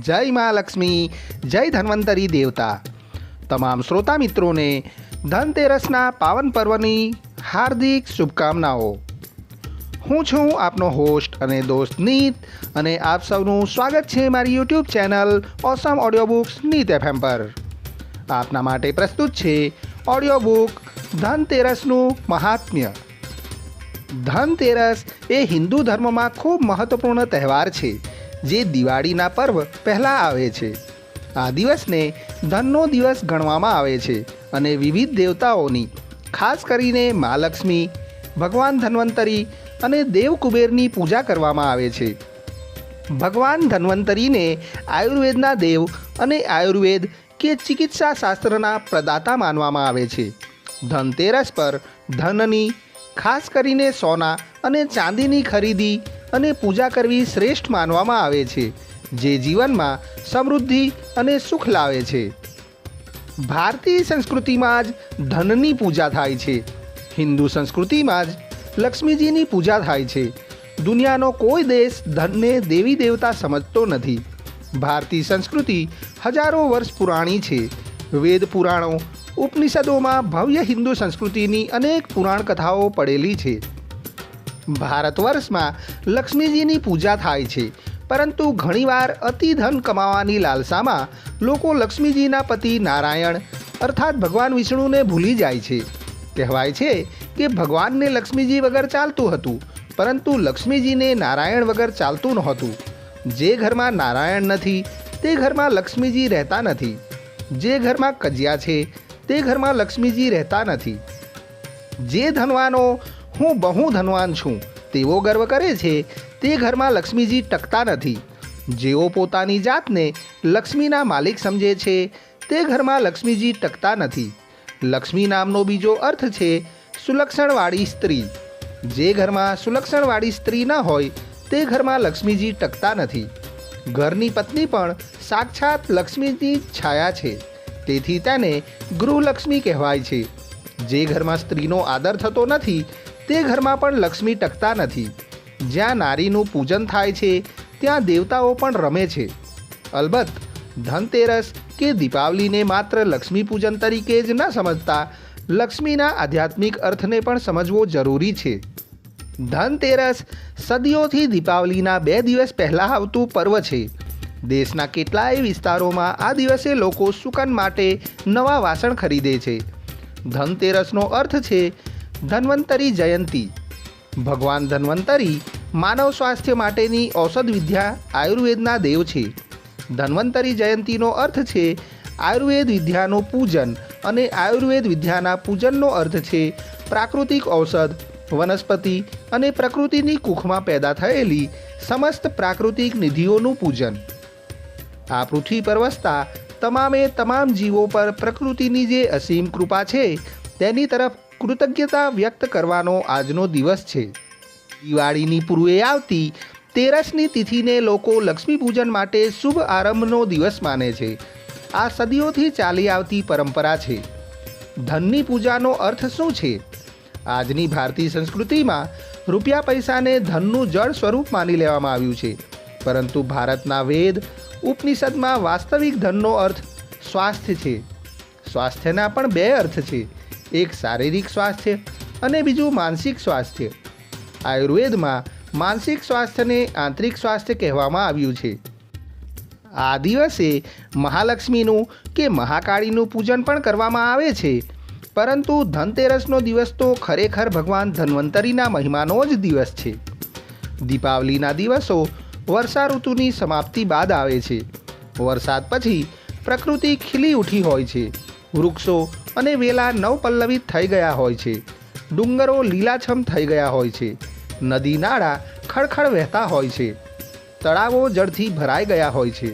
जय माँ लक्ष्मी, जय धन्वंतरी देवता। तमाम श्रोता मित्रों ने धनतेरसना पावन पर्वनी हार्दिक शुभकामनाओं। हूँ छूँ आपनो होस्ट अने दोस्त नीत अने आप सौનું સ્વાગત છે મારી YouTube channel awesome audio books નીત FM પર। આપના માટે પ્રસ્તુત છે ઓડિયો બુક ધનતેરસનું મહાત્મ્ય। ધનતેરસ એ હિન્દુ ધર્મમાં ખૂબ મહત્વપૂર્ણ તહેવાર છે જે દિવાળીના પર્વ પહેલાં આવે છે। આ દિવસને ધનનો દિવસ ગણવામાં આવે છે અને વિવિધ દેવતાઓની ખાસ કરીને મા લક્ષ્મી, ભગવાન ધન્વંતરી અને દેવ કુબેરની પૂજા કરવામાં આવે છે। ભગવાન ધન્વંતરીને આયુર્વેદના દેવ અને આયુર્વેદ કે ચિકિત્સા શાસ્ત્રના પ્રદાતા માનવામાં આવે છે। ધનતેરસ પર ધનની ખાસ કરીને સોના અને ચાંદીની ખરીદી અને પૂજા કરવી શ્રેષ્ઠ માનવામાં આવે છે જે જીવનમાં સમૃદ્ધિ અને સુખ લાવે છે। ભારતીય સંસ્કૃતિમાં જ ધનની પૂજા થાય છે। હિન્દુ સંસ્કૃતિમાં જ લક્ષ્મીજીની પૂજા થાય છે। દુનિયાનો કોઈ દેશ ધનને દેવી દેવતા સમજતો નથી। ભારતીય સંસ્કૃતિ હજારો વર્ષ પુરાણી છે। વેદ પુરાણો ઉપનિષદોમાં ભવ્ય હિન્દુ સંસ્કૃતિની અનેક પુરાણ કથાઓ પડેલી છે। ભારત વર્ષમાં લક્ષ્મીજીની પૂજા થાય છે, પરંતુ ઘણીવાર અતિ ધન કમાવાની લાલસામાં લોકો લક્ષ્મીજીના પતિ નારાયણ અર્થાત ભગવાન વિષ્ણુને ભૂલી જાય છે। કહેવાય છે કે ભગવાનને લક્ષ્મીજી વગર ચાલતું હતું, પરંતુ લક્ષ્મીજીને નારાયણ વગર ચાલતું નહોતું। જે ઘરમાં નારાયણ નથી તે ઘરમાં લક્ષ્મીજી રહેતા નથી। જે ઘરમાં કજિયા છે તે ઘરમાં લક્ષ્મીજી રહેતા નથી। જે ધનવાનો હું બહુ ધનવાન છું તેવો ગર્વ કરે છે તે ઘરમાં લક્ષ્મીજી ટકતા નથી। જેઓ પોતાની જાતને લક્ષ્મીના માલિક સમજે છે તે ઘરમાં લક્ષ્મીજી ટકતા નથી। લક્ષ્મી નામનો બીજો અર્થ છે સુલક્ષણવાળી સ્ત્રી। જે ઘરમાં સુલક્ષણવાળી સ્ત્રી ન હોય તે ઘરમાં લક્ષ્મીજી ટકતા નથી। ઘરની પત્ની પણ સાક્ષાત લક્ષ્મીની છાયા છે, તેથી તેને ગૃહલક્ષ્મી કહેવાય છે। જે ઘરમાં સ્ત્રીનો આદર થતો નથી તે ઘરમાં પણ લક્ષ્મી ટકતા નથી। જ્યાં નારીનું પૂજન થાય છે ત્યાં દેવતાઓ પણ રમે છે। અલબત્ત ધનતેરસ કે દીપાવલીને માત્ર લક્ષ્મી પૂજન તરીકે જ ન સમજતા લક્ષ્મીના આધ્યાત્મિક અર્થને પણ સમજવો જરૂરી છે। ધનતેરસ સદીઓથી દીપાવલીના 2 દિવસ પહેલાં આવતું પર્વ છે। દેશના કેટલાય વિસ્તારોમાં આ દિવસે લોકો સુકન માટે નવા વાસણ ખરીદે છે। ધનતેરસનો અર્થ છે ધન્વંતરી જયંતી। ભગવાન ધન્વંતરી માનવ સ્વાસ્થ્ય માટેની ઔષધ વિદ્યા આયુર્વેદના દેવ છે। ધન્વંતરી જયંતીનો અર્થ છે આયુર્વેદ વિદ્યાનું પૂજન અને આયુર્વેદ વિદ્યાના પૂજનનો અર્થ છે પ્રાકૃતિક ઔષધ, વનસ્પતિ અને પ્રકૃતિની કુખમાં પેદા થયેલી સમસ્ત પ્રાકૃતિક નિધિઓનું પૂજન। આ પૃથ્વી પર વસતા તમામે તમામ જીવો પર પ્રકૃતિની જે અસીમ કૃપા છે તેની તરફ કૃતજ્ઞતા વ્યક્ત કરવાનો આજનો દિવસ છે। દિવાળીની પૂર્વે આવતી તેરસની તિથિને લોકો લક્ષ્મી પૂજન માટે શુભ આરંભનો દિવસ માને છે। આ સદીઓથી ચાલી આવતી પરંપરા છે। ધનની પૂજાનો અર્થ શું છે? આજની ભારતીય સંસ્કૃતિમાં રૂપિયા પૈસાને ધનનું જળ સ્વરૂપ માની લેવામાં આવ્યું છે, પરંતુ ભારતના વેદ ઉપનિષદમાં વાસ્તવિક ધનનો અર્થ સ્વાસ્થ્ય છે। સ્વાસ્થ્યના પણ 2 અર્થ છે, એક શારીરિક સ્વાસ્થ્ય અને બીજું માનસિક સ્વાસ્થ્ય। આયુર્વેદમાં માનસિક સ્વાસ્થ્યને આંતરિક સ્વાસ્થ્ય કહેવામાં આવ્યું છે। આ દિવસે મહાલક્ષ્મીનું કે મહાકાળીનું પૂજન પણ કરવામાં આવે છે, પરંતુ ધનતેરસનો દિવસ તો ખરેખર ભગવાન ધન્વંતરીના મહિમાનો જ દિવસ છે। દીપાવલીના દિવસો વર્ષા ઋતુની સમાપ્તિ બાદ આવે છે। વરસાદ પછી પ્રકૃતિ ખીલી ઉઠી હોય છે। વૃક્ષો અને વેલા નવપલ્લવિત થઈ ગયા હોય છે। ડુંગરો લીલાછમ થઈ ગયા હોય છે। નદી નાળા ખળખળ વહેતા હોય છે। તળાવો જળથી ભરાઈ ગયા હોય છે।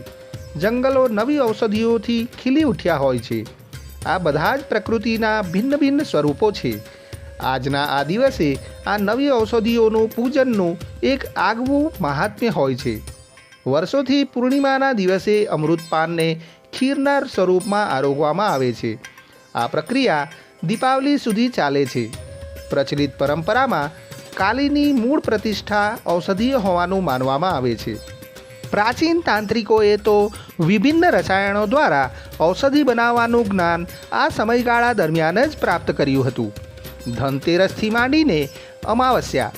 જંગલો નવી ઔષધિઓથી ખીલી ઉઠ્યા હોય છે। આ બધા જ પ્રકૃતિના ભિન્ન ભિન્ન સ્વરૂપો છે। આજના આ દિવસે આ નવી ઔષધિઓનું પૂજનનું એક આગવું મહાત્મ્ય હોય છે। વર્ષોથી પૂર્ણિમાના દિવસે અમૃતપાનને ખીરના સ્વરૂપમાં આરોગવામાં આવે છે। આ પ્રક્રિયા દીપાવલી સુધી ચાલે છે। પ્રચલિત પરંપરામાં કાલીની મૂળ પ્રતિષ્ઠા ઔષધીય હોવાનું માનવામાં આવે છે, પ્રાચીન તાંત્રિકોએ તો વિભિન્ન રસાયણો દ્વારા ઔષધિ બનાવવાનું જ્ઞાન આ સમયગાળા દરમિયાન જ પ્રાપ્ત કર્યું હતું. ધનતેરસથી માંડીને અમાવસ્યા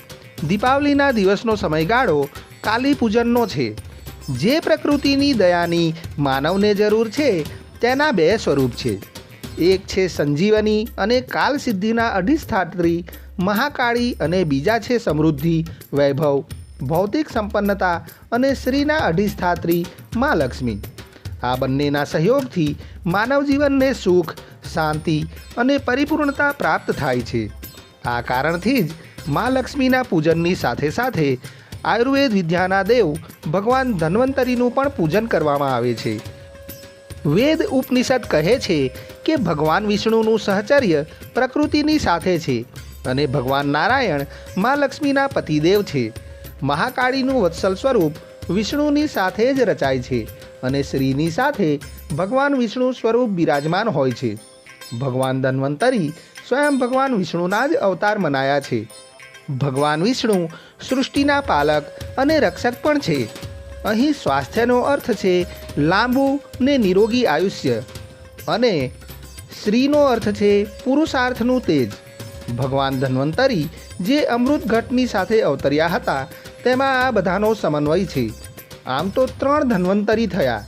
દીપાવલીના દિવસનો સમયગાળો કાલી પૂજનનો છે. જે પ્રકૃતિની દયાની માનવને જરૂર છે તેના બે સ્વરૂપ છે. એક છે સંજીવની અને કાલ સિદ્ધિના અધિષ્ઠાત્રી મહાકાળી અને બીજા છે સમૃદ્ધિ, વૈભવ, ભૌતિક સંપન્નતા અને શ્રીના અધિષ્ઠાત્રી મા લક્ષ્મી. આ બંનેના સહયોગથી માનવ જીવનને સુખ, શાંતિ અને પરિપૂર્ણતા પ્રાપ્ત થાય છે. આ કારણથી જ મા લક્ષ્મીના પૂજનની સાથે સાથે આયુર્વેદ વિદ્યાના દેવ ભગવાન ધન્વંતરીનું પણ પૂજન કરવામાં આવે છે. વેદ ઉપનિષદ કહે છે કે ભગવાન વિષ્ણુનું સહચર્ય પ્રકૃતિની સાથે છે અને ભગવાન નારાયણ મા લક્ષ્મીના પતિદેવ છે. મહાકાળીનું વત્સલ સ્વરૂપ વિષ્ણુની સાથે જ રચાય છે અને શ્રીની સાથે ભગવાન વિષ્ણુ સ્વરૂપ બિરાજમાન હોય છે. ભગવાન ધન્વંતરી સ્વયં ભગવાન વિષ્ણુના જ અવતાર મનાયા છે. ભગવાન વિષ્ણુ સૃષ્ટિના પાલક અને રક્ષક પણ છે. અહીં સ્વાસ્થ્યનો અર્થ છે લાંબુ ને નિરોગી આયુષ્ય અને શ્રીનો અર્થ છે પુરુષાર્થનું તેજ. ભગવાન ધન્વંતરી જે અમૃત ઘટની સાથે અવતર્યા હતા તેમાં આ બધાનો સમન્વય છે. આમ તો 3 ધન્વંતરી થયા.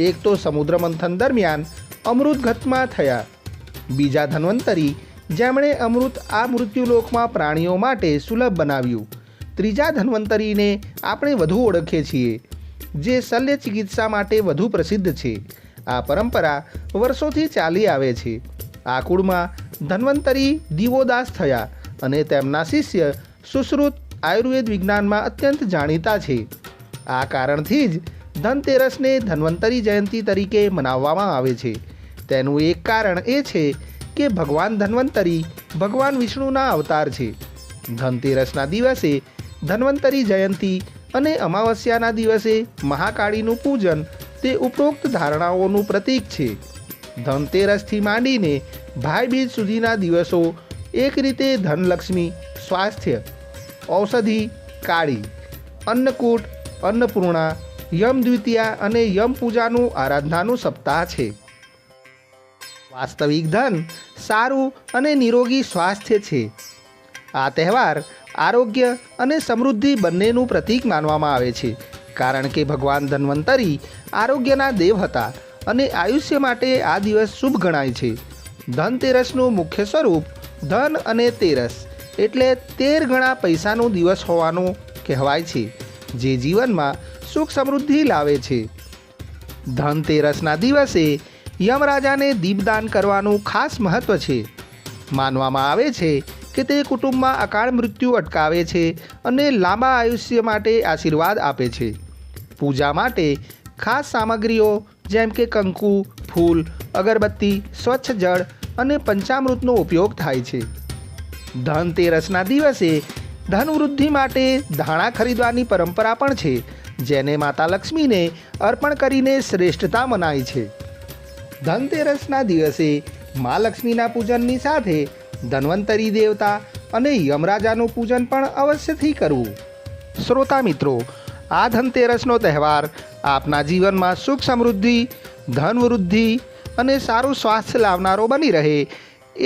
એક તો સમુદ્ર મંથન દરમિયાન અમૃત ઘટમાં થયા. બીજા ધન્વંતરી જેમણે અમૃત આ મૃત્યુલોકમાં પ્રાણીઓ માટે સુલભ બનાવ્યું. ત્રીજા ધન્વંતરીને આપણે વધુ ઓળખીએ છીએ, જે શલ્ય ચિકિત્સા માટે વધુ પ્રસિદ્ધ છે. આ પરંપરા વર્ષોથી ચાલી આવે છે. આ કુળમાં ધન્વંતરી દિવોદાસ થયા અને તેમના શિષ્ય સુશ્રુત આયુર્વેદ વિજ્ઞાનમાં અત્યંત જાણીતા છે. આ કારણથી જ ધનતેરસને ધન્વંતરી જયંતી તરીકે મનાવવામાં આવે છે. તેનું એક કારણ એ છે કે ભગવાન ધન્વંતરી ભગવાન વિષ્ણુના અવતાર છે. ધનતેરસના દિવસે ધન્વંતરી જયંતી અને અમાવસ્યાના દિવસે મહાકાળીનું પૂજન તે ઉપરોક્ત ધારણાઓનું પ્રતીક છે. ધનતેરસથી માંડીને ભાઈબીજ સુધીના દિવસો એક રીતે ધનલક્ષ્મી, સ્વાસ્થ્ય, ઔષધિ, કાળી, અન્નકૂટ, અન્નપૂર્ણા, યમ દ્વિતીયા અને યમ પૂજાનું આરાધનાનું સપ્તાહ છે. વાસ્તવિક ધન, સારું અને નિરોગી સ્વાસ્થ્ય છે. આ તહેવાર આરોગ્ય અને સમૃદ્ધિ બંનેનું પ્રતીક માનવામાં આવે છે, કારણ કે ભગવાન ધન્વંતરી આરોગ્યના દેવ હતા અને આયુષ્ય માટે આ દિવસ શુભ ગણાય છે. ધનતેરસનું મુખ્ય સ્વરૂપ ધન અને તેરસ એટલે 13 ગણા પૈસાનો દિવસ હોવાનું કહેવાય છે, જે જીવનમાં સુખ સમૃદ્ધિ લાવે છે. ધનતેરસના દિવસે યમરાજાને દીપદાન કરવાનું ખાસ મહત્ત્વ છે. માનવામાં આવે છે કે તે કુટુંબમાં અકાળ મૃત્યુ અટકાવે છે અને લાંબા આયુષ્ય માટે આશીર્વાદ આપે છે. પૂજા માટે ખાસ સામગ્રીઓ જેમ કે કંકુ, ફૂલ, અગરબત્તી, સ્વચ્છ જળ અને પંચામૃતનો ઉપયોગ થાય છે. ધનતેરસના દિવસે ધનવૃદ્ધિ માટે ધાણા ખરીદવાની પરંપરા પણ છે, જેને માતા લક્ષ્મીને અર્પણ કરીને શ્રેષ્ઠતા મનાય છે. ધનતેરસના દિવસે મા લક્ષ્મીના પૂજનની સાથે ધન્વંતરી દેવતા અને યમરાજાનું પૂજન પણ અવશ્યથી કરવું. શ્રોતા મિત્રો, આ ધનતેરસનો તહેવાર આપના જીવનમાં સુખ સમૃદ્ધિ, ધનવૃદ્ધિ અને સારું સ્વાસ્થ્ય લાવનારો બની રહે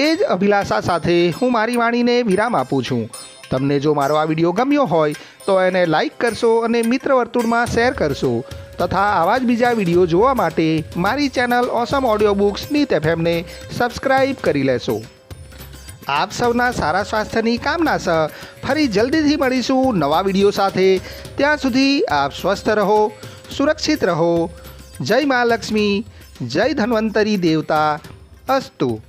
એ જ અભિલાષા સાથે હું મારી વાણીને વિરામ આપું છું. તમને જો મારો આ વિડીયો ગમ્યો હોય તો એને લાઈક કરશો અને મિત્ર વર્તુળમાં શેર કરશો તથા આવા જ બીજા વિડીયો જોવા માટે મારી ચેનલ ઓસમ ઓડિયો બુક્સ નીત એફએમને સબસ્ક્રાઈબ કરી લેશો. આપ સૌના સારા સ્વાસ્થ્યની કામના સહ ફરી જલ્દીથી મળીશું નવા વિડીયો સાથે. ત્યાં સુધી આપ સ્વસ્થ રહો, સુરક્ષિત રહો. જય મા લક્ષ્મી, જય ધન્વંતરી દેવતા. અસ્તુ.